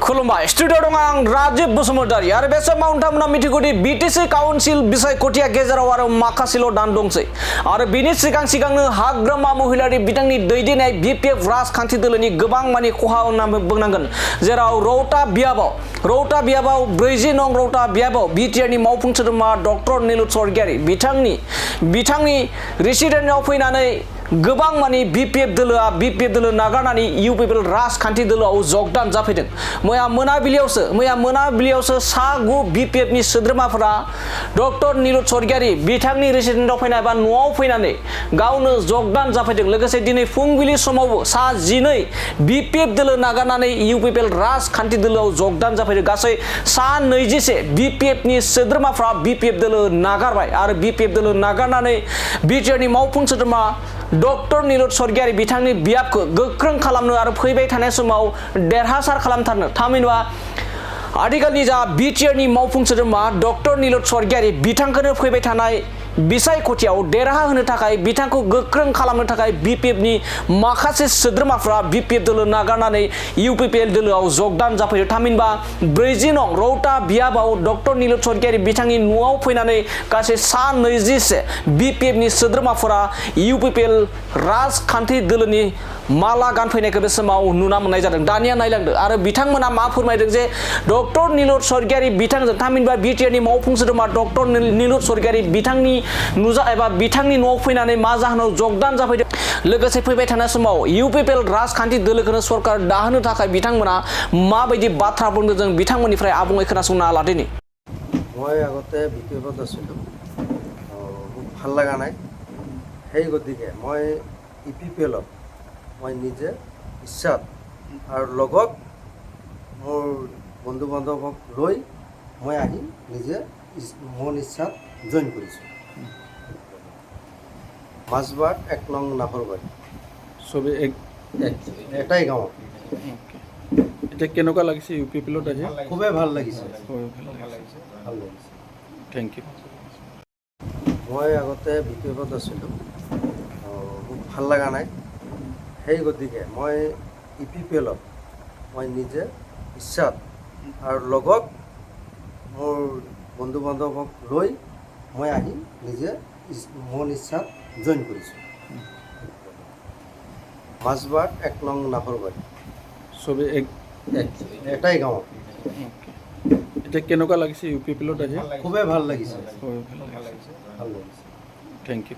खुलुमबाय स्टुडियो दं आं राजीव बसुमतारी आरो बे समाव नोंथांमोना मिथिगौदि बिटिसि काउन्सिल बिसायख'थिया गेजेराव आरो माखासेल' दान दंसै आरो बिनि सिगांनो हाग्रामा महिलारि बिथांनि दैदेननाय बिपिएफ राजखान्थि दोलोनि गोबां मानि खहा होनना बुंनांगोन जेराव रौता बियाबाव 40 नं रौता बियाबाव बिटिआरनि मावफुं सोद्रोमा डक्टर नीलुत स्वर्गियारि बिथांनि रेसिडेन्टआव फैनानै गोबां मानि बिपिएफ दोलो नागारनानै इउपिपिएल राजखान्थि दोलोआव जगदान जाफैदों मैया मोनाबिलियावसो सा 9 बिपिएफनि सोद्रोमाफोरा डक्टर नीलुत स्वर्गियारि बिथांनि रेसिडेन्टआव फैनाय बा न'आव फैनानै गावनो जगदान जाफैदों लोगोसे दिनै फुंबिलि समावबो सा 12 बिपिएफ दोलो नागारनानै इउपिपिएल राजखान्थि दोलोआव जगदान जाफैदों गासै सा 21 बिपिएफनि सोद्रोमाफ्रा बिपिएफ दोलो नागारबाय आरो बिपिएफ दोलो नागारनानै बिटिआरनि मावफुं सोद्रोमा डक्टर नीलुत स्वर्गियारि बिथांनि बियाबखौ गोख्रों खालामनो आरो फैबाय थानाय समाव देरहासार खालामथारनो थामहिनबा आथिखालनि जा बिटिआरनि मावफुं सोद्रोमा डक्टर नीलुत स्वर्गियारि बिथांखौनो फैबाय थानाय बिसायख'थियाव देरहा होनो थाखाय बिथांखौ गोख्रों खालामनो थाखाय बिपिएफनि माखासे सोद्रोमाफ्रा बिपिएफ दोलो नागारनानै इउपिपिएल दोलोआव जगदान जाफैदों थामहिनबा 40 नं रौता बियाबाव डक्टर नीलुत स्वर्गियारि बिथांनि न'आव फैनानै गासै सा 21 बिपिएफनि सोद्रोमाफोरा इउपिपिएल राजखान्थि दोलोनि माला गानफैनायखौ बे समाव नुना मोननाय जादों दानिया नायलांदों आरो बिथांमोना मा फोरमायदों जे डक्टर नीलुत स्वर्गियारि बिथांजों थामहिनबा बिटिआरनि मावफुं सोद्रोमा डक्टर नीलुत स्वर्गियारि बिथांनि बिथांनि न'आव फैनानै मा जाहोनाव जगदान जाफैदों लोगोसे फैबाय थानाय समाव इउपिपिएल राजखान्थि दोलोखौनो सरकार दाहोनो थाखाय बिथांमोना माबायदि बाथ्रा बुंदों जों बिथांमोननिफ्राय आबुङै खोनासंना लादिनि মই আগতে বিপিএফত আছিলোঁ মোক ভাল লগা নাই সেই গতিকে মই ইপিপিএলত মই নিজে ইচ্ছাত আৰু লগত মোৰ বন্ধু বান্ধৱক লৈ মই আহি নিজে মন ইচ্ছাত জইন কৰিছোঁ মাছবাগ 1 নং নাহৰবাৰী চবে এটাই গাঁৱত এতিয়া কেনেকুৱা লাগিছে ইউপিপিএলত আহি খুবেই ভাল লাগিছে থেংক ইউ মই আগতে বিপিএফত আছিলোঁ মোক ভাল লগা নাই সেই গতিকে মই ইপিপিএলত মই নিজে ইচ্ছাত আৰু লগত মোৰ বন্ধু বান্ধৱক লৈ মই আহি নিজে মন ইচ্ছাত জইন কৰিছোঁ মাছবাগ 1 নং নাহৰবাৰী চবে এটাই গাঁৱত এতিয়া কেনেকুৱা লাগিছে ইউপিপিএলত আহি খুবেই ভাল লাগিছে থেংক ইউ